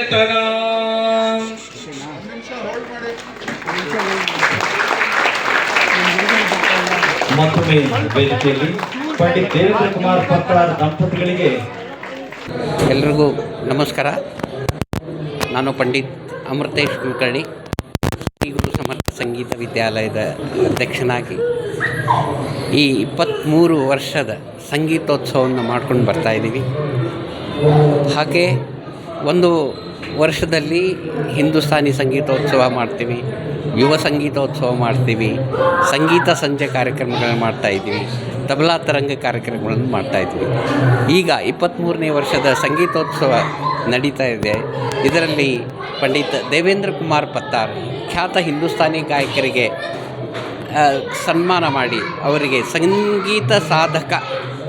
ಚೇತನ. ಮತ್ತೊಮ್ಮೆ ವೇದಿಕೆಯಲ್ಲಿ ಪಂಡಿತ್ ದೇವೇಂದ್ರ ಕುಮಾರ್ ಪತ್ತಾರ್ ದಂಪತಿಗಳಿಗೆ ಎಲ್ರಿಗೂ ನಮಸ್ಕಾರ. ನಾನು ಪಂಡಿತ್ ಅಮೃತೇಶ್ ಕುಲಕರ್ಣಿ, ಶ್ರೀ ಗುರು ಸಮರ್ಥ ಸಂಗೀತ ವಿದ್ಯಾಲಯದ ಅಧ್ಯಕ್ಷನಾಗಿ ಈ 23 ವರ್ಷದ ಸಂಗೀತೋತ್ಸವವನ್ನು ಮಾಡ್ಕೊಂಡು ಬರ್ತಾಯಿದ್ದೀವಿ. ಹಾಗೆ ಒಂದು ವರ್ಷದಲ್ಲಿ ಹಿಂದೂಸ್ತಾನಿ ಸಂಗೀತೋತ್ಸವ ಮಾಡ್ತೀವಿ, ಯುವ ಸಂಗೀತೋತ್ಸವ ಮಾಡ್ತೀವಿ, ಸಂಗೀತ ಸಂಜೆ ಕಾರ್ಯಕ್ರಮಗಳನ್ನು ಮಾಡ್ತಾಯಿದ್ದೀವಿ, ತಬಲಾ ತರಂಗ ಕಾರ್ಯಕ್ರಮಗಳನ್ನು ಮಾಡ್ತಾಯಿದ್ದೀವಿ. ಈಗ 23ನೇ ವರ್ಷದ ಸಂಗೀತೋತ್ಸವ ನಡೀತಾ ಇದೆ. ಇದರಲ್ಲಿ ಪಂಡಿತ್ ದೇವೇಂದ್ರ ಕುಮಾರ್ ಪತ್ತಾರ್ ಖ್ಯಾತ ಹಿಂದೂಸ್ತಾನಿ ಗಾಯಕರಿಗೆ ಸನ್ಮಾನ ಮಾಡಿ ಅವರಿಗೆ ಸಂಗೀತ ಸಾಧಕ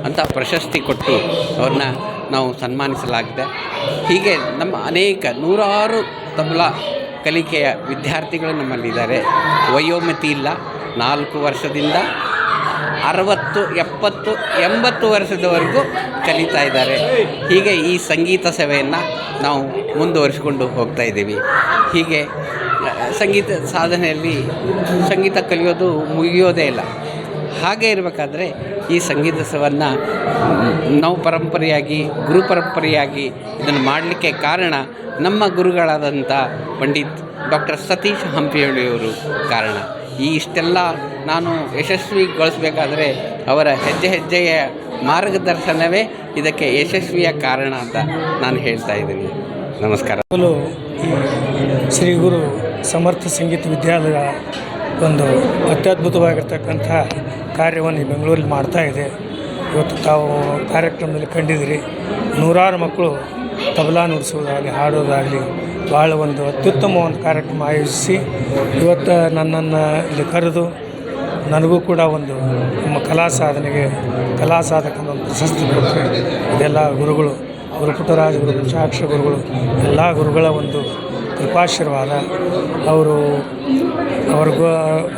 ಅಂತ ಪ್ರಶಸ್ತಿ ಕೊಟ್ಟು ಅವ್ರನ್ನ ನಾವು ಸನ್ಮಾನಿಸಲಾಗಿದೆ. ಹೀಗೆ ನಮ್ಮ ಅನೇಕ ನೂರಾರು ತಬಲಾ ಕಲಿಕೆಯ ವಿದ್ಯಾರ್ಥಿಗಳು ನಮ್ಮಲ್ಲಿದ್ದಾರೆ. ವಯೋಮಿತಿ ಇಲ್ಲ, 4 ವರ್ಷದಿಂದ 60, 70, 80 ವರ್ಷದವರೆಗೂ ಕಲಿತಾ ಇದ್ದಾರೆ. ಹೀಗೆ ಈ ಸಂಗೀತ ಸೇವೆಯನ್ನು ನಾವು ಮುಂದುವರಿಸಿಕೊಂಡು ಹೋಗ್ತಾ ಇದ್ದೀವಿ. ಹೀಗೆ ಸಂಗೀತ ಸಾಧನೆಯಲ್ಲಿ ಸಂಗೀತ ಕಲಿಯೋದು ಮುಗಿಯೋದೇ ಇಲ್ಲ. ಹಾಗೆ ಇರಬೇಕಾದ್ರೆ ಈ ಸಂಗೀತ ಸೇವೆಯನ್ನು ನಾವು ಪರಂಪರೆಯಾಗಿ ಗುರು ಪರಂಪರೆಯಾಗಿ ಇದನ್ನು ಮಾಡಲಿಕ್ಕೆ ಕಾರಣ ನಮ್ಮ ಗುರುಗಳಾದಂಥ ಪಂಡಿತ್ ಡಾಕ್ಟರ್ ಸತೀಶ್ ಹಂಪಿಯವರು ಕಾರಣ. ಈ ಇಷ್ಟೆಲ್ಲ ನಾನು ಯಶಸ್ವಿಗೊಳಿಸಬೇಕಾದ್ರೆ ಅವರ ಹೆಜ್ಜೆ ಹೆಜ್ಜೆಯ ಮಾರ್ಗದರ್ಶನವೇ ಇದಕ್ಕೆ ಯಶಸ್ವಿಯ ಕಾರಣ ಅಂತ ನಾನು ಹೇಳ್ತಾ ಇದ್ದೀನಿ. ನಮಸ್ಕಾರ. ಶ್ರೀ ಗುರು ಸಮರ್ಥ ಸಂಗೀತ ವಿದ್ಯಾಲಯ ಒಂದು ಅತ್ಯದ್ಭುತವಾಗಿರ್ತಕ್ಕಂಥ ಕಾರ್ಯವನ್ನು ಬೆಂಗಳೂರಲ್ಲಿ ಮಾಡ್ತಾಯಿದೆ. ಇವತ್ತು ತಾವು ಕಾರ್ಯಕ್ರಮದಲ್ಲಿ ಕಂಡಿದ್ದೀರಿ, ನೂರಾರು ಮಕ್ಕಳು ತಬಲಾ ನುಡಿಸೋದಾಗಲಿ ಹಾಡೋದಾಗಲಿ ಭಾಳ ಒಂದು ಅತ್ಯುತ್ತಮ ಒಂದು ಕಾರ್ಯಕ್ರಮ ಆಯೋಜಿಸಿ ಇವತ್ತು ನನ್ನನ್ನು ಇಲ್ಲಿ ಕರೆದು ನನಗೂ ಕೂಡ ಒಂದು ನಮ್ಮ ಕಲಾ ಸಾಧನೆಗೆ ಕಲಾ ಸಾಧಕನ ಒಂದು ಪ್ರಶಸ್ತಿ ಕೊಟ್ಟರೆ ಇದೆಲ್ಲ ಗುರುಗಳು, ಗುರು ಪುಟ್ಟರಾಜ ಗುರು ಪಂಚಾಕ್ಷರ ಗುರುಗಳು, ಎಲ್ಲ ಗುರುಗಳ ಒಂದು ಕೃಪಾಶೀರ್ವಾದ.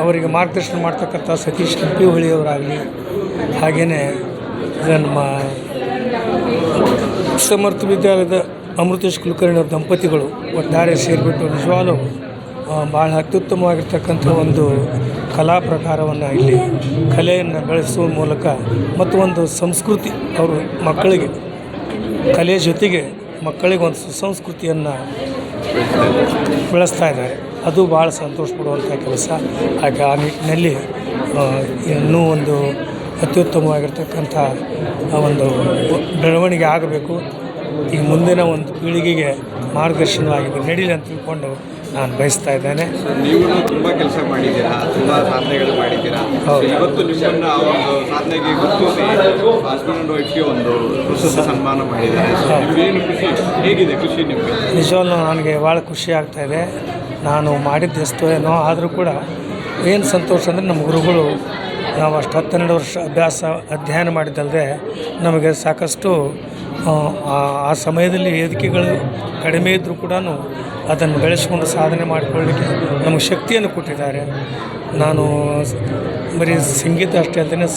ಅವರಿಗೆ ಮಾರ್ಗದರ್ಶನ ಮಾಡ್ತಕ್ಕಂಥ ಸತೀಶ್ ಹಂಪಿಹೊಳಿಯವರಾಗಲಿ, ಹಾಗೆಯೇ ನಮ್ಮ ಸಮರ್ಥ ವಿದ್ಯಾಲಯದ ಅಮೃತೇಶ್ ಕುಲಕರ್ಣಿಯವ್ರ ದಂಪತಿಗಳು ಒಟ್ಟಾರೆ ಸೇರಿಬಿಟ್ಟು ನಿಜವಾಗ್ಲೂ ಭಾಳ ಅತ್ಯುತ್ತಮವಾಗಿರ್ತಕ್ಕಂಥ ಒಂದು ಕಲಾ ಪ್ರಕಾರವನ್ನು ಇಲ್ಲಿ ಕಲೆಯನ್ನು ಬೆಳೆಸುವ ಮೂಲಕ ಮತ್ತು ಒಂದು ಸಂಸ್ಕೃತಿ ಅವರು ಮಕ್ಕಳಿಗೆ ಕಲೆ ಜೊತೆಗೆ ಮಕ್ಕಳಿಗೆ ಒಂದು ಸುಸಂಸ್ಕೃತಿಯನ್ನು ಬೆಳೆಸ್ತಾ ಇದ್ದಾರೆ. ಅದು ಭಾಳ ಸಂತೋಷ ಪಡುವಂಥ ಕೆಲಸ. ಹಾಗೆ ಆ ನಿಟ್ಟಿನಲ್ಲಿ ಇನ್ನೂ ಒಂದು ಅತ್ಯುತ್ತಮವಾಗಿರ್ತಕ್ಕಂಥ ಒಂದು ಬೆಳವಣಿಗೆ ಆಗಬೇಕು. ಈಗ ಮುಂದಿನ ಒಂದು ಪೀಳಿಗೆಗೆ ಮಾರ್ಗದರ್ಶನವಾಗಿ ನಡೀಲಿ ಅಂತ ತಿಳ್ಕೊಂಡು ನಾನು ಬಯಸ್ತಾ ಇದ್ದೇನೆ. ನೀವು ತುಂಬ ಕೆಲಸ ಮಾಡಿದ್ದೀರಾ, ತುಂಬ ಸಾಧನೆಗಳು ಮಾಡಿದ್ದೀರಾ. ಇವತ್ತು ನಿಮ್ಮನ್ನು ಆ ಒಂದು ಸಾಧನೆಗೆ ಗುರುತಿಸಿ ಹಸ್ಬೆಂಡ್ ಆ್ಯಂಡ್ ವೈಫ್ಗೆ ಒಂದು ಪ್ರಶಸ್ತಿ ಸನ್ಮಾನ ಮಾಡಿದ್ದಾರೆ. ನಿಮಗೇನು ಖುಷಿ, ಹೇಗಿದೆ ಖುಷಿ ನಿಮಗೆ? ನಿಜವಾಗ್ಲೂ ನನಗೆ ಭಾಳ ಖುಷಿ ಆಗ್ತಾಯಿದೆ. ನಾನು ಮಾಡಿದ್ದು ಎಷ್ಟೋ ಏನೋ ಆದರೂ ಕೂಡ ಏನು ಸಂತೋಷ ಅಂದರೆ ನಮ್ಮ ಗುರುಗಳು ನಾವು ಅಷ್ಟು 12 ವರ್ಷ ಅಧ್ಯಯನ ಮಾಡಿದ್ದಲ್ಲದೆ ನಮಗೆ ಸಾಕಷ್ಟು ಆ ಸಮಯದಲ್ಲಿ ವೇದಿಕೆಗಳು ಕಡಿಮೆ ಇದ್ದರೂ ಕೂಡ ಅದನ್ನು ಬೆಳೆಸ್ಕೊಂಡು ಸಾಧನೆ ಮಾಡಿಕೊಳ್ಳಲಿಕ್ಕೆ ನಮಗೆ ಶಕ್ತಿಯನ್ನು ಕೊಟ್ಟಿದ್ದಾರೆ. ನಾನು ಬರೀ ಸಂಗೀತ ಅಷ್ಟೇ ಅಲ್ಲದೆ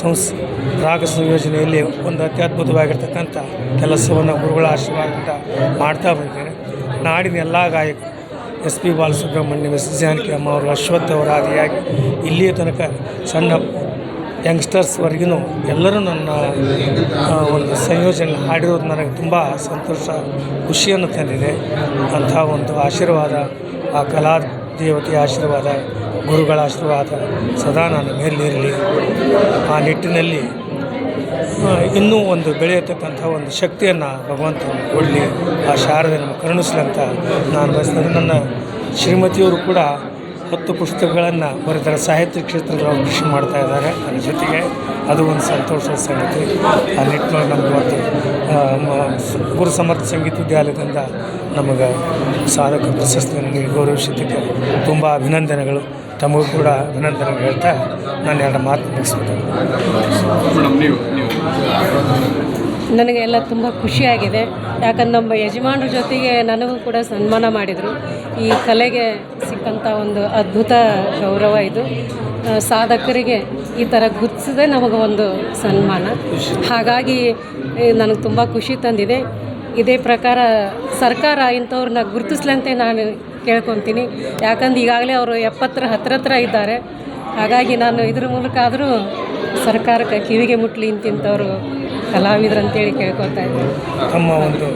ರಾಗ ಸಂಯೋಜನೆಯಲ್ಲಿ ಒಂದು ಅತ್ಯದ್ಭುತವಾಗಿರ್ತಕ್ಕಂಥ ಕೆಲಸವನ್ನು ಗುರುಗಳ ಆಶೀರ್ವಾದದಿಂದ ಮಾಡ್ತಾ ಬಂದಿದ್ದೇನೆ. ನಾಡಿನ ಎಲ್ಲ ಗಾಯಕರು SP ಬಾಲಸುಬ್ರಹ್ಮಣ್ಯ, S ಜಾನಕಿ ಅಮ್ಮ ಅವರು, ಅಶ್ವಥ್ ಅವರ ಆದಿಯಾಗಿ ಇಲ್ಲಿಯ ತನಕ ಸಣ್ಣ ಯಂಗ್ಸ್ಟರ್ಸ್ವರೆಗೂ ಎಲ್ಲರೂ ನನ್ನ ಒಂದು ಸಂಯೋಜನೆ ಹಾಡಿರೋದು ನನಗೆ ತುಂಬ ಸಂತೋಷ, ಖುಷಿಯನ್ನು ತಂದಿದೆ. ಅಂಥ ಒಂದು ಆಶೀರ್ವಾದ, ಆ ಕಲಾ ದೇವತೆಯ ಆಶೀರ್ವಾದ, ಗುರುಗಳ ಆಶೀರ್ವಾದ ಸದಾ ನನ್ನ ಮೇಲಿರಲಿ. ಆ ನಿಟ್ಟಿನಲ್ಲಿ ಇನ್ನೂ ಒಂದು ಬೆಳೆಯತಕ್ಕಂಥ ಒಂದು ಶಕ್ತಿಯನ್ನು ಭಗವಂತನ ಕೊಡಲಿ, ಆ ಶಾರದೆ ನಮ್ಮ ಕರುಣಿಸಲಂತ ನಾನು ಬಯಸ್ತೇನೆ. ನನ್ನ ಶ್ರೀಮತಿಯವರು ಕೂಡ 10 ಪುಸ್ತಕಗಳನ್ನು ಬರೆದರೆ ಸಾಹಿತ್ಯ ಕ್ಷೇತ್ರದಲ್ಲಿ ಅವರು ಕೃಷಿ ಮಾಡ್ತಾ ಇದ್ದಾರೆ ನನ್ನ ಜೊತೆಗೆ. ಅದು ಒಂದು ಸಂತೋಷದ ಸಂಗತಿ. ಆ ನಿಟ್ಟಿನಲ್ಲಿ ನಮಗೆ ಇವತ್ತು ಗುರು ಸಮರ್ಥ ಸಂಗೀತ ವಿದ್ಯಾಲಯದಿಂದ ನಮಗೆ ಸಾಧಕ ಪ್ರಶಸ್ತಿಯನ್ನು ಗೌರವಿಸಿದ್ದಕ್ಕೆ ತುಂಬ ಅಭಿನಂದನೆಗಳು. ತಮಗೂ ಕೂಡ ಅಭಿನಂದನೆಗಳು ಹೇಳ್ತಾ ನಾನು 2 ಮಾತು ಮುಗಿಸ್ಬಿಟ್ಟೆ. ನನಗೆ ಎಲ್ಲ ತುಂಬ ಖುಷಿಯಾಗಿದೆ. ಯಾಕಂದ್ರೆ ನಮ್ಮ ಯಜಮಾನ್ರ ಜೊತೆಗೆ ನನಗೂ ಕೂಡ ಸನ್ಮಾನ ಮಾಡಿದರು. ಈ ಕಲೆಗೆ ಸಿಕ್ಕಂಥ ಒಂದು ಅದ್ಭುತ ಗೌರವ ಇದು. ಸಾಧಕರಿಗೆ ಈ ಥರ ಗುರುತಿಸದೆ ನಮಗೆ ಒಂದು ಸನ್ಮಾನ. ಹಾಗಾಗಿ ನನಗೆ ತುಂಬ ಖುಷಿ ತಂದಿದೆ. ಇದೇ ಪ್ರಕಾರ ಸರ್ಕಾರ ಇಂಥವ್ರನ್ನ ಗುರುತಿಸ್ಲಂತೆ ನಾನು ಕೇಳ್ಕೊತೀನಿ. ಯಾಕಂದ್ರೆ ಈಗಾಗಲೇ ಅವರು 70 ಹತ್ತಿರ ಇದ್ದಾರೆ. ಹಾಗಾಗಿ ನಾನು ಇದ್ರ ಮೂಲಕ ಆದರೂ ಸರ್ಕಾರಕ್ಕೆ ಕಿವಿಗೆ ಮುಟ್ಲಿ ಇಂತಿಂಥವ್ರು ಕಲಾವಿದರು ಅಂತೇಳಿ ಕೇಳ್ಕೊತಾ ಇದ್ದೀನಿ. ತಮ್ಮ ಒಂದು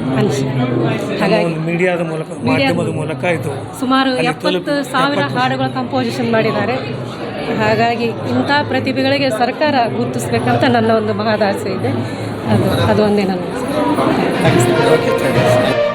ಹಾಗಾಗಿ ಮೀಡಿಯಾದ ಮೂಲಕ, ಮಾಧ್ಯಮದ ಮೂಲಕ ಇದು ಸುಮಾರು 70,000 ಹಾಡುಗಳ ಕಂಪೋಸಿಷನ್ ಮಾಡಿದ್ದಾರೆ. ಹಾಗಾಗಿ ಇಂಥ ಪ್ರತಿಭೆಗಳಿಗೆ ಸರ್ಕಾರ ಗುರುತಿಸ್ಬೇಕಂತ ನನ್ನ ಒಂದು ಮಹದಾಸೆ ಇದೆ. ಅದು ಒಂದೇ ನನ್ನ ಓಕೆ, ಥ್ಯಾಂಕ್ ಯು.